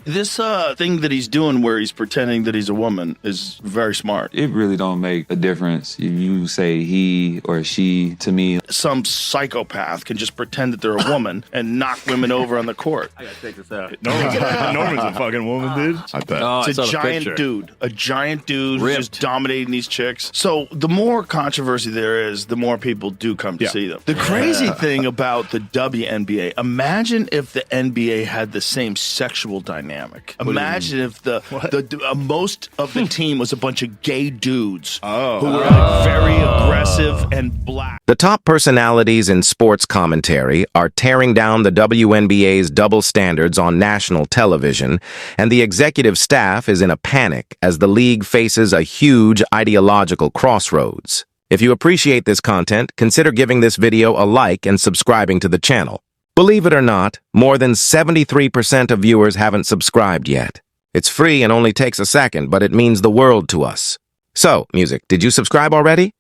This thing that he's doing where he's pretending that he's a woman is very smart. It really don't make a difference if you say he or she to me. Some psychopath can just pretend that they're a woman and knock women over on the court. I gotta take this out. Norman's a fucking woman, dude. I bet. It's a giant dude. A giant dude who's just dominating these chicks. So the more controversy there is, the more people do come to see them. The crazy thing about the WNBA, imagine if the NBA had the same sexual dynamic. Imagine if the most of the team was a bunch of gay dudes who were like very aggressive and black. The top personalities in sports commentary are tearing down the WNBA's double standards on national television, and the executive staff is in a panic as the league faces a huge ideological crossroads. If you appreciate this content, consider giving this video a like and subscribing to the channel. Believe it or not, more than 73% of viewers haven't subscribed yet. It's free and only takes a second, but it means the world to us. So, Music, did you subscribe already?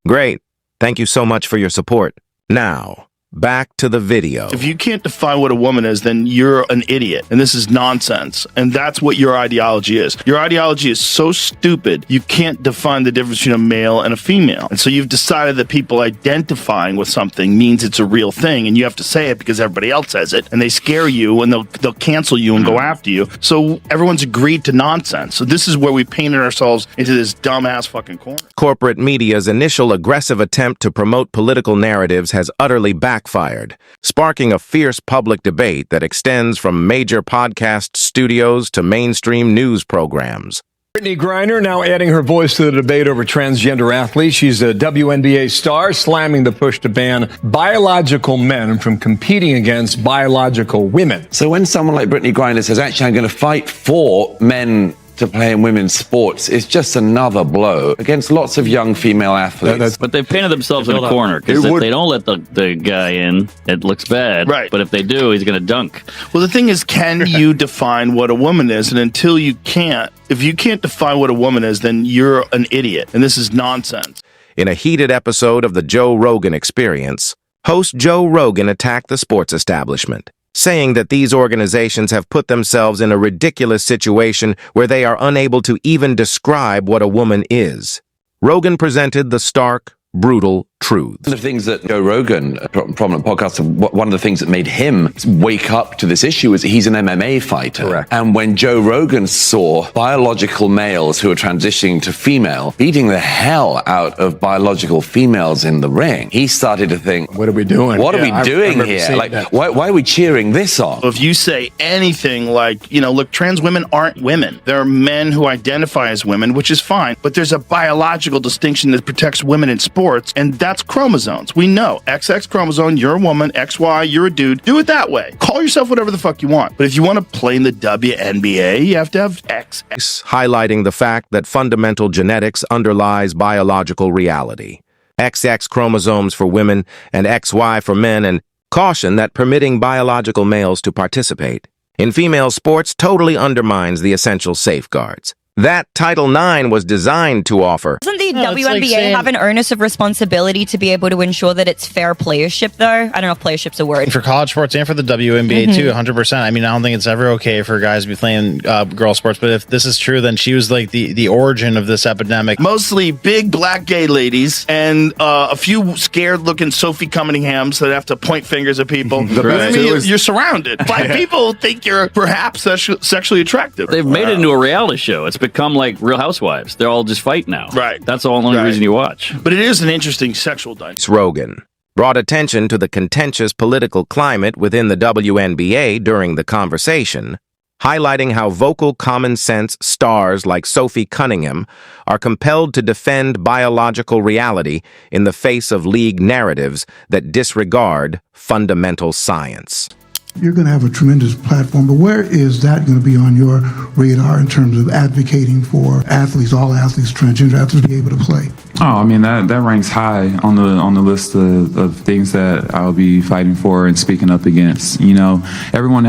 Great. Thank you so much for your support. Now, back to the video. If you can't define what a woman is, then you're an idiot. And this is nonsense. And that's what your ideology is. Your ideology is so stupid, you can't define the difference between a male and a female. And so you've decided that people identifying with something means it's a real thing, and you have to say it because everybody else says it, and they scare you, and they'll cancel you and go after you. So everyone's agreed to nonsense. So this is where we painted ourselves into this dumbass fucking corner. Corporate media's initial aggressive attempt to promote political narratives has utterly backfired, sparking a fierce public debate that extends from major podcast studios to mainstream news programs. Brittney Griner now adding her voice to the debate over transgender athletes. She's a WNBA star, slamming the push to ban biological men from competing against biological women. So when someone like Brittney Griner says, actually, I'm going to fight for men to play in women's sports, is just another blow against lots of young female athletes. But they've painted themselves in a corner, because if they don't let the guy in, it looks bad. Right. But if they do, he's going to dunk. Well, the thing is, can you define what a woman is? And until you can't, if you can't define what a woman is, then you're an idiot. And this is nonsense. In a heated episode of the Joe Rogan Experience, host Joe Rogan attacked the sports establishment, saying that these organizations have put themselves in a ridiculous situation where they are unable to even describe what a woman is. Rogan presented the stark, brutal truth. One of the things that Joe Rogan, a prominent podcaster, one of the things that made him wake up to this issue is he's an MMA fighter. Correct. And when Joe Rogan saw biological males who are transitioning to female beating the hell out of biological females in the ring, he started to think, What are we doing? What are we doing here? Like, why are we cheering this on? If you say anything like, look, trans women aren't women. There are men who identify as women, which is fine. But there's a biological distinction that protects women in sports, and that's chromosomes. We know XX chromosome, you're a woman, XY, you're a dude. Do it that way. Call yourself whatever the fuck you want. But if you want to play in the WNBA, you have to have XX. Highlighting the fact that fundamental genetics underlies biological reality. XX chromosomes for women and XY for men, and caution that permitting biological males to participate in female sports totally undermines the essential safeguards that Title IX was designed to offer. Doesn't the WNBA have an onus of responsibility to be able to ensure that it's fair playership, though? I don't know if playership's a word. For college sports and for the WNBA, too, 100%. I mean, I don't think it's ever okay for guys to be playing girl sports, but if this is true, then she was like the origin of this epidemic. Mostly big black gay ladies and a few scared-looking Sophie Cunninghams that have to point fingers at people. You're surrounded by people who think you're perhaps sexually attractive. They've made it into a reality show. It's become like Real Housewives. They're all just fight now. Right. That's the only reason you watch. But it is an interesting sexual dynamic. Rogan brought attention to the contentious political climate within the WNBA during the conversation, highlighting how vocal common sense stars like Sophie Cunningham are compelled to defend biological reality in the face of league narratives that disregard fundamental science. You're going to have a tremendous platform, but where is that going to be on your radar in terms of advocating for athletes, all athletes, transgender athletes to be able to play? Oh, I mean, that ranks high on the list of things that I'll be fighting for and speaking up against. Everyone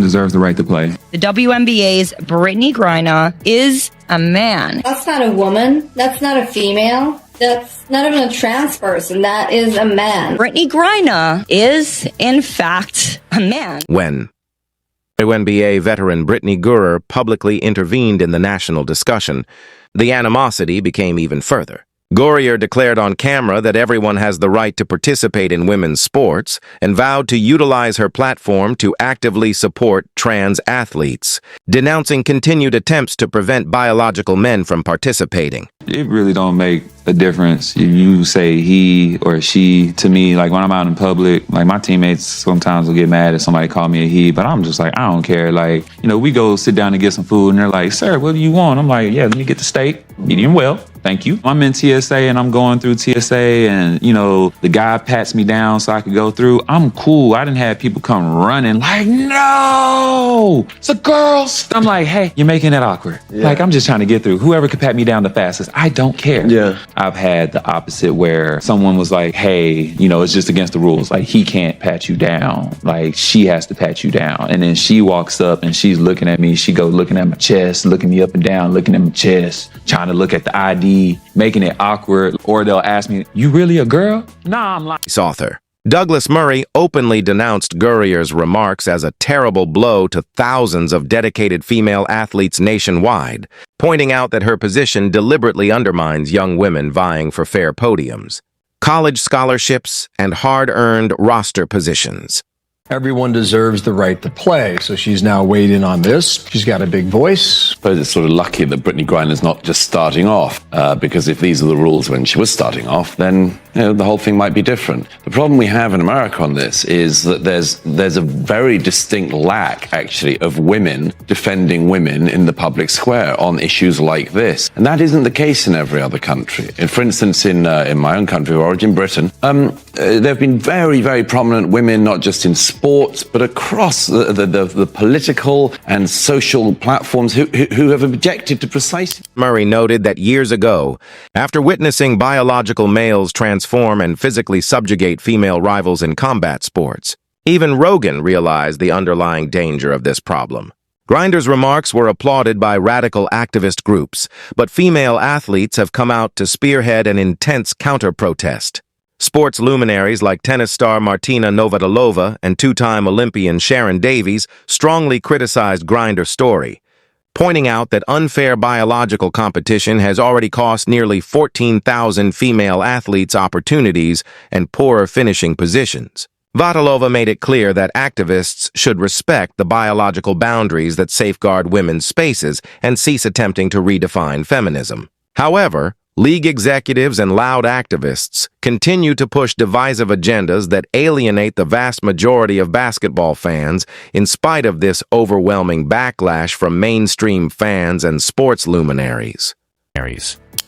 deserves the right to play. The WNBA's Brittney Griner is a man. That's not a woman. That's not a female. That's not even a trans person. That is a man. Brittney Griner is, in fact, a man. When WNBA veteran Brittney Griner publicly intervened in the national discussion. The animosity became even further. Griner declared on camera that everyone has the right to participate in women's sports and vowed to utilize her platform to actively support trans athletes, denouncing continued attempts to prevent biological men from participating. It really don't make a difference if you say he or she to me. Like when I'm out in public, like my teammates sometimes will get mad if somebody call me a he, but I'm just like, I don't care. Like, you know, we go sit down and get some food and they're like, sir, what do you want? I'm like, yeah, let me get the steak, medium well. Thank you. I'm in TSA and I'm going through TSA and, you know, the guy pats me down so I could go through. I'm cool. I didn't have people come running like, no, it's a girl. I'm like, hey, you're making it awkward. Yeah. Like, I'm just trying to get through. Whoever could pat me down the fastest, I don't care. Yeah. I've had the opposite where someone was like, hey, you know, it's just against the rules. Like, he can't pat you down. Like, she has to pat you down. And then she walks up and she's looking at me. She goes looking at my chest, looking me up and down, looking at my chest, trying to look at the ID. Making it awkward, or they'll ask me, you really a girl? Nah, I'm like... Author Douglas Murray openly denounced Gurrier's remarks as a terrible blow to thousands of dedicated female athletes nationwide, pointing out that her position deliberately undermines young women vying for fair podiums, college scholarships, and hard-earned roster positions. Everyone deserves the right to play, so she's now weighed in on this. She's got a big voice. I suppose it's sort of lucky that Brittney Griner's not just starting off, because if these are the rules when she was starting off, then the whole thing might be different. The problem we have in America on this is that there's a very distinct lack, actually, of women defending women in the public square on issues like this. And that isn't the case in every other country. And for instance, in my own country of origin, Britain, there have been very, very prominent women, not just in sports, but across the political and social platforms who have objected to precisely. Murray noted that years ago, after witnessing biological males transform and physically subjugate female rivals in combat sports, even Rogan realized the underlying danger of this problem. Griner's remarks were applauded by radical activist groups, but female athletes have come out to spearhead an intense counter-protest. Sports luminaries like tennis star Martina Navratilova and two-time Olympian Sharon Davies strongly criticized Griner's story, pointing out that unfair biological competition has already cost nearly 14,000 female athletes opportunities and poorer finishing positions. Navratilova made it clear that activists should respect the biological boundaries that safeguard women's spaces and cease attempting to redefine feminism. However, league executives and loud activists continue to push divisive agendas that alienate the vast majority of basketball fans in spite of this overwhelming backlash from mainstream fans and sports luminaries.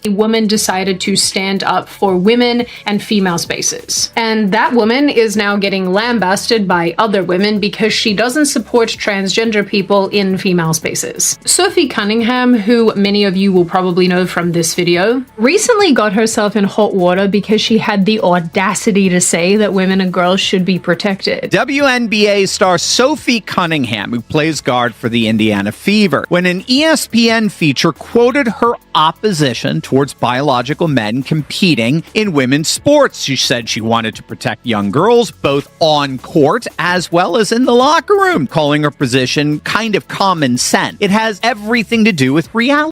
A woman decided to stand up for women and female spaces. And that woman is now getting lambasted by other women because she doesn't support transgender people in female spaces. Sophie Cunningham, who many of you will probably know from this video, recently got herself in hot water because she had the audacity to say that women and girls should be protected. WNBA star Sophie Cunningham, who plays guard for the Indiana Fever, when an ESPN feature quoted her opposition towards biological men competing in women's sports. She said she wanted to protect young girls both on court as well as in the locker room, calling her position kind of common sense. It has everything to do with reality.